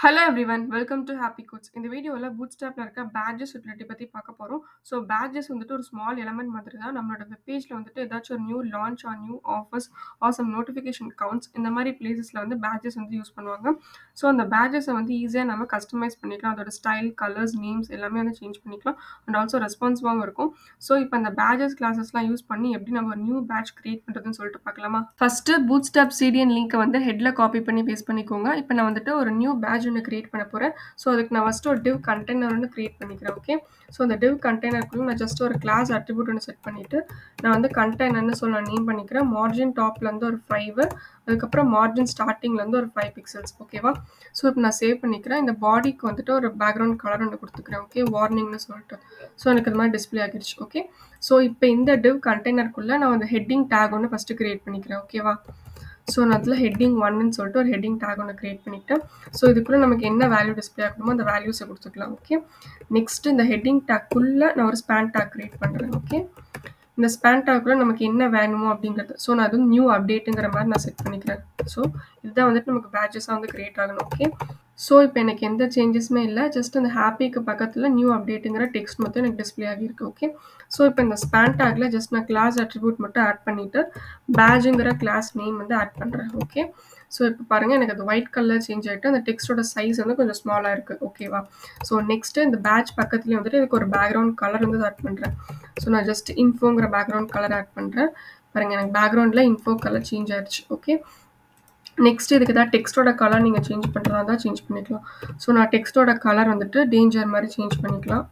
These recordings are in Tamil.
Hello everyone welcome to happy codes. இந்த வீடியோவில் பூட்ஸ்டாப்பில் இருக்க பேட்ஜஸ் யூட்டிலிட்டி பற்றி பார்க்க போகிறோம். ஸோ பேட்ஜஸ் வந்துட்டு ஒரு ஸ்மால் எலமெண்ட் மாதிரி தான். நம்மளோட வெப் பேஜில் வந்துட்டு ஏதாச்சும் ஒரு new launch or new offers or some notification counts இந்த மாதிரி பிளேசஸில் வந்து பேட்ஜஸ் வந்து யூஸ் பண்ணுவாங்க. ஸோ அந்த பேட்ஜஸை வந்து ஈஸியாக நம்ம கஸ்டமைஸ் பண்ணிக்கலாம். அதோட ஸ்டைல், கலர்ஸ், நேம்ஸ் எல்லாமே வந்து சேஞ்ச் பண்ணிக்கலாம். அண்ட் ஆல்சோ ரெஸ்பான்சிவாகவும் இருக்கும். ஸோ இப்போ அந்த பேட்ஜஸ் கிளாஸஸ்லாம் யூஸ் பண்ணி எப்படி நம்ம ஒரு நியூ பேட்ச் கிரியேட் பண்ணுறதுன்னு சொல்லிட்டு பார்க்கலாமா? ஃபஸ்ட்டு பூட்ஸ்டாப் சிடிஎன் லிங்க்கை வந்து ஹெட்டில் காப்பி பண்ணி பேஸ்ட் பண்ணிக்கோங்க. இப்போ நான் வந்துட்டு ஒரு நியூ பேட்ச் ஒன்று கிரியேட் பண்ண போகிறேன். ஸோ அதுக்கு நான் ஃபஸ்ட்டு ஒரு டிவ் கண்டெய்னர் ஒன்று கிரியேட் பண்ணிக்கிறேன். ஓகே, ஸோ அந்த டிவ் கண்டெய்னருக்குள்ள நான் ஜஸ்ட் ஒரு கிளாஸ் அட்ரிபியூட் ஒன்று செட் பண்ணிவிட்டு நான் வந்து கண்டெய்னர்னு சொல்லி நான் நேம் பண்ணிக்கிறேன். மார்ஜின் டாப்லேருந்து ஒரு 5, அதுக்கப்புறம் மார்ஜின் ஸ்டார்டிங்லேருந்து ஒரு 5 பிக்சல்ஸ். ஓகேவா? ஸோ இப்போ நான் சேவ் பண்ணிக்கிறேன். இந்த பாடிக்கு வந்துட்டு ஒரு பேக்ரவுண்ட் கலர் ஒன்று கொடுத்துக்கிறேன். ஓகே, வார்னிங்னு சொல்லிட்டு. ஸோ எனக்கு இது மாதிரி டிஸ்பிளே ஆகிடுச்சு. ஓகே, ஸோ இப்போ இந்த டிவ் கண்டெய்னருக்குள்ளே நான் வந்து ஹெட்டிங் டேக் ஒன்று ஃபஸ்ட்டு கிரியேட் பண்ணிக்கிறேன். ஓகேவா? ஸோ நான் அதில் ஹெட்டிங் 1ன்னு சொல்லிட்டு ஒரு ஹெட்டிங் டேக் ஒன்று கிரியேட் பண்ணிக்கிட்டேன். ஸோ இதுக்குள்ளே நமக்கு என்ன வேல்யூ டிஸ்பிளே ஆகணுமோ அந்த வேல்யூஸை கொடுத்துக்கலாம். ஓகே, நெக்ஸ்ட் இந்த ஹெட்டிங் டேக்குள்ளே நான் ஒரு ஸ்பேன் டேக் கிரியேட் பண்ணுறேன். ஓகே, இந்த ஸ்பேன் டேக்குள்ளே நமக்கு என்ன வேணுமோ அப்படிங்கிறது. ஸோ நான் அது வந்து நியூ அப்டேட்டுங்கிற மாதிரி நான் செட் பண்ணிக்கிறேன். ஸோ இதுதான் வந்துட்டு நமக்கு பேட்சஸாக வந்து கிரியேட் ஆகணும். ஓகே, ஸோ இப்போ எனக்கு எந்த சேஞ்சஸுமே இல்லை. ஜஸ்ட் அந்த ஹாப்பிக்கு பக்கத்தில் நியூ அப்டேட்டுங்கிற டெக்ஸ்ட் மட்டும் எனக்கு டிஸ்பிளே ஆகியிருக்கு. ஓகே, ஸோ இப்போ இந்த ஸ்பேன் டேக்கில் ஜஸ்ட் நான் கிளாஸ் அட்ரிபியூட் மட்டும் ஆட் பண்ணிவிட்டு பேட்ஜுங்கிற கிளாஸ் நேம் வந்து ஆட் பண்ணுறேன். ஓகே, ஸோ இப்போ பாருங்கள் எனக்கு அது ஒயிட் கலர் சேஞ்ச் ஆகிட்டு அந்த டெக்ஸ்டோட சைஸ் வந்து கொஞ்சம் ஸ்மாலாக இருக்குது. ஓகேவா? ஸோ நெக்ஸ்ட்டு இந்த பேட்ச் பக்கத்துலேயே வந்துட்டு இதுக்கு ஒரு பேக்ரவுண்ட் கலர் வந்து ஆட் பண்ணுறேன். ஸோ நான் ஜஸ்ட் இன்ஃபோங்கிற பேக்ரவுண்ட் கலர் ஆட் பண்ணுறேன். பாருங்கள் எனக்கு பேக்ரவுண்டில் இன்ஃபோ கலர் சேஞ்ச் ஆயிடுச்சு. ஓகே, நெக்ஸ்ட் இதுக்கு தான் டெக்ஸ்டோட கலர் நீங்கள் சேஞ்ச் பண்ணுறதா தான் சேஞ்ச் பண்ணிக்கலாம். ஸோ நான் டெக்ஸ்டோட கலர் வந்துட்டு டேஞ்சர் மாதிரி சேஞ்ச் பண்ணிக்கலாம்.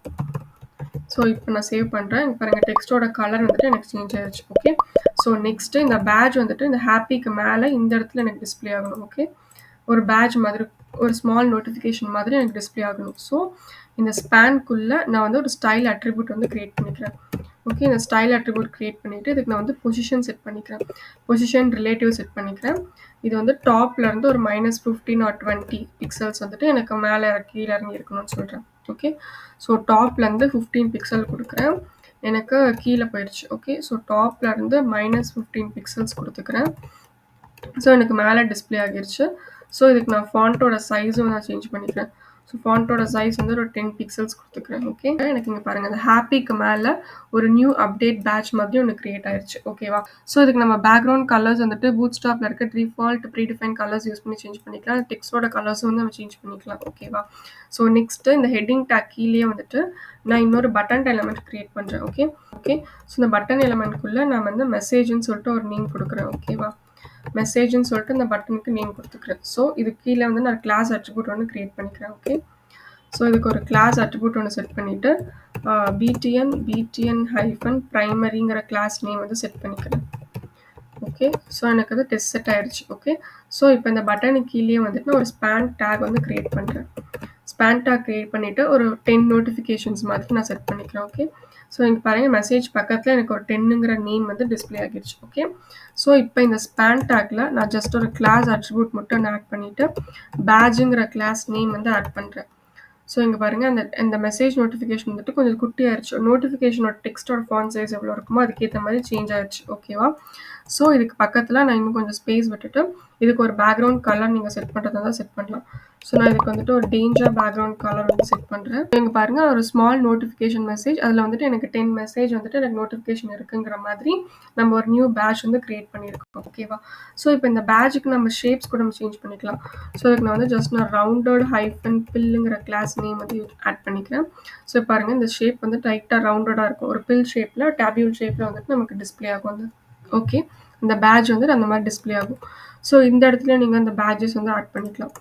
ஸோ இப்போ நான் சேவ் பண்ணுறேன். இங்கே பாருங்கள் டெக்ஸ்டோட கலர் வந்துட்டு எனக்கு சேஞ்ச் ஆயிடுச்சு. ஓகே, ஸோ நெக்ஸ்ட்டு இந்த பேட்ச் வந்துட்டு இந்த ஹாப்பிக்கு மேலே இந்த இடத்துல எனக்கு டிஸ்பிளே ஆகணும். ஓகே, ஒரு பேட்ச் மாதிரி ஒரு ஸ்மால் நோட்டிஃபிகேஷன் மாதிரி எனக்கு டிஸ்பிளே ஆகணும். ஸோ இந்த ஸ்பேன்குள்ளே நான் வந்து ஒரு ஸ்டைல் அட்ரிபியூட் வந்து கிரியேட் பண்ணிக்கிறேன். ஓகே, இந்த ஸ்டைல் அட்ரிபியூட் கிரியேட் பண்ணிவிட்டு இதுக்கு நான் வந்து பொசிஷன் செட் பண்ணிக்கிறேன். பொசிஷன் ரிலேட்டிவ் செட் பண்ணிக்கிறேன். இது வந்து டாப்லேருந்து ஒரு -15 or 20 பிக்சல்ஸ் வந்துட்டு எனக்கு மேலே கீழே இறங்கி இருக்கணும்னு சொல்கிறேன். ஓகே, ஸோ டாப்லேருந்து 15 பிக்சல் கொடுக்குறேன். எனக்கு கீழே போயிடுச்சு. ஓகே, ஸோ டாப்லேருந்து -15 பிக்சல்ஸ் கொடுத்துக்கிறேன். ஸோ எனக்கு மேலே டிஸ்பிளே ஆகிருச்சு. ஸோ இதுக்கு நான் ஃபாண்ட்டோட சைஸும் நான் சேஞ்ச் பண்ணிக்கிறேன். ஸோ ஃபாண்ட்டோட சைஸ் வந்து ஒரு 10 பிக்சல்ஸ் கொடுத்துக்கிறேன். ஓகே, எனக்கு இங்கே பாருங்கள் அந்த ஹாப்பிக்கு மேலே ஒரு நியூ அப்டேட் பேட்ச் மாதிரி ஒன்று கிரியேட் ஆயிடுச்சு. ஓகேவா? ஸோ இதுக்கு நம்ம பேக்ரவுண்ட் கலர்ஸ் வந்துட்டு பூட்ஸ்டாப்பில் இருக்க டிஃபால்ட் ப்ரீடிஃபைன் கலர்ஸ் யூஸ் பண்ணி சேஞ்ச் பண்ணிக்கலாம். டெக்ஸ்டோட கலர்ஸும் வந்து நம்ம சேஞ்ச் பண்ணிக்கலாம். ஓகேவா? ஸோ நெக்ஸ்ட்டு இந்த ஹெட்டிங் டேக் கீழே வந்துட்டு நான் இன்னொரு பட்டன் எலமெண்ட் கிரியேட் பண்ணுறேன். ஓகே, ஸோ இந்த பட்டன் எலமெண்ட்குள்ளே நான் வந்து மெசேஜ்னு சொல்லிட்டு ஒரு நேம் கொடுக்குறேன். ஓகேவா? மெசேஜ்னு சொல்லிட்டு இந்த பட்டனுக்கு நேம் கொடுத்துக்கிறேன். ஸோ இது கீழே வந்து நான் கிளாஸ் அட்ரிபியூட் ஒன்று கிரியேட் பண்ணிக்கிறேன். ஓகே, ஸோ இதுக்கு ஒரு கிளாஸ் அட்ரிபியூட் ஒன்று செட் பண்ணிவிட்டு பிடிஎன் ஹைஃபன் ப்ரைமரிங்கிற கிளாஸ் நேம் வந்து செட் பண்ணிக்கிறேன். ஓகே, ஸோ எனக்கு அது டெஸ்ட் செட் ஆயிடுச்சு. ஓகே, ஸோ இப்போ இந்த பட்டனுக்கு கீழே வந்துட்டு நான் ஒரு ஸ்பேன் டேக் வந்து கிரியேட் பண்ணுறேன். ஸ்பேன் டேக் கிரியேட் பண்ணிவிட்டு ஒரு 10 நோட்டிஃபிகேஷன்ஸ் மாதிரி நான் செட் பண்ணிக்கிறேன். ஓகே, ஸோ இங்கே பாருங்கள் மெசேஜ் பக்கத்தில் எனக்கு ஒரு 10ங்கிற நேம் வந்து டிஸ்பிளே ஆகிடுச்சு. ஓகே, ஸோ இப்போ இந்த ஸ்பேன் டேக்கில் நான் ஜஸ்ட் ஒரு கிளாஸ் அட்ரிபியூட் மட்டும் ஆட் பண்ணிவிட்டு பேட்ஜுங்கிற கிளாஸ் நேம் வந்து ஆட் பண்ணுறேன். ஸோ இங்கே பாருங்கள் அந்த மெசேஜ் நோட்டிஃபிகேஷன் வந்துட்டு கொஞ்சம் குட்டி ஆயிடுச்சு. நோட்டிஃபிகேஷனோட டெக்ஸ்டோட ஃபாண்ட் சைஸ் எவ்வளோ இருக்குமோ அதுக்கேற்ற மாதிரி சேஞ்ச் ஆயிடுச்சு. ஓகேவா? ஸோ இதுக்கு பக்கத்தில் நான் இன்னும் கொஞ்சம் ஸ்பேஸ் விட்டுட்டு இதுக்கு ஒரு பேக்ரவுண்ட் கலர் நீங்கள் செட் பண்ணுறதா தான் செட் பண்ணலாம். ஸோ நான் இதுக்கு வந்துட்டு ஒரு டேஞ்சர் பேக்ரவுண்ட் கலர் வந்து செட் பண்ணுறேன். இங்கே பாருங்கள் ஒரு ஸ்மால் நோட்டிஃபிகேஷன் மெசேஜ் அதில் வந்துட்டு எனக்கு 10 மெசேஜ் வந்துட்டு எனக்கு நோட்டிஃபிகேஷன் இருக்குங்கிற மாதிரி நம்ம ஒரு நியூ பேட்ச் வந்து கிரியேட் பண்ணியிருக்கோம். ஓகேவா? ஸோ இப்போ இந்த பேட்சுக்கு நம்ம ஷேப்ஸ் கூட நம்ம சேஞ்ச் பண்ணிக்கலாம். ஸோ இதுக்கு நான் வந்து ஜஸ்ட் நான் ரவுண்டட் ஹைஃபன் பில்லுங்கிற கிளாஸ் நேம் வந்து ஆட் பண்ணிக்கிறேன். ஸோ பாருங்கள் இந்த ஷேப் வந்து டைட்டாக ரவுண்டடாக இருக்கும். ஒரு பில் ஷேப்பில் டேபியூல் ஷேப்பில் வந்துட்டு நமக்கு டிஸ்பிளே ஆகும். வந்து ஓகே, இந்த பேட்ச் வந்துட்டு அந்த மாதிரி டிஸ்பிளே ஆகும். ஸோ இந்த இடத்துல நீங்கள் அந்த பேட்சஸ் வந்து ஆட் பண்ணிக்கலாம்.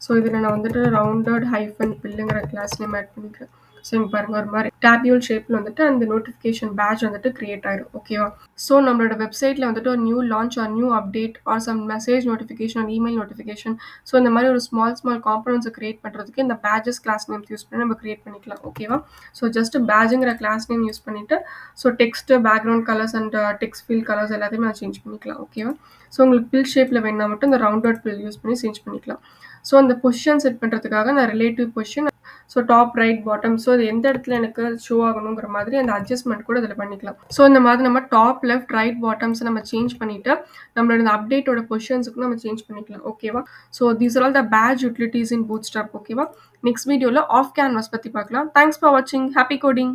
ஸோ இதில் நான் வந்துட்டு ரவுண்டட் ஹைஃபன் பில்லுங்கிற கிளாஸ் நேம் ஆட் பண்ணிக்கிறேன். ஸோ இங்கே பாருங்கள் ஒரு மாதிரி டேபியூல் ஷேப்பில் வந்துட்டு அந்த நோட்டிஃபிகேஷன் பேட்ச் வந்துட்டு கிரியேட் ஆயிடும். ஓகேவா? ஸோ நம்மளோட வெப்சைட்டில் வந்துட்டு ஒரு new launch or new update or some message notification or email notification so இந்த மாதிரி ஒரு ஸ்மால் காம்பனன்ட்ஸை கிரியேட் பண்ணுறதுக்கு இந்த பேட்சஸ் கிளாஸ் நேம்ஸ் யூஸ் பண்ணி நம்ம கிரியேட் பண்ணிக்கலாம். ஓகேவா? ஸோ ஜஸ்ட் பேட்சுங்கிற கிளாஸ் நேம் யூஸ் பண்ணிவிட்டு so text background colours and text fill colours எல்லாத்தையுமே நான் சேஞ்ச் பண்ணிக்கலாம். ஓகேவா? ஸோ உங்களுக்கு பில் ஷேப்பில் வேணா மட்டும் இந்த ரவுண்டட் பில் யூஸ் பண்ணி சேஞ்ச் பண்ணிக்கலாம். ஸோ அந்த பொசிஷன் செட் பண்ணுறதுக்காக நான் relative position so top, right, bottom so அது எந்த இடத்துல எனக்கு ஷோ ஆகணுங்கிற மாதிரி அந்த அட்ஜஸ்ட்மென்ட் கூட இதில பண்ணிக்கலாம். ஸோ இந்த மாதிரி நம்ம டாப், லெஃப்ட், ரைட், பாட்டம்ஸ் நம்ம சேஞ்ச் பண்ணிட்டு, நம்மளோட இந்த அப்டேட்டோட பொசிஷன்ஸ்க்கும் நம்ம சேஞ்ச் பண்ணிக்கலாம். ஓகேவா? So these are all the badge utilities in bootstrap. ஓகேவா? நெக்ஸ்ட் வீடியோல ஆஃப் கேன்வாஸ் பத்தி பார்க்கலாம். தேங்க்ஸ் ஃபார் வாட்சிங். Happy coding.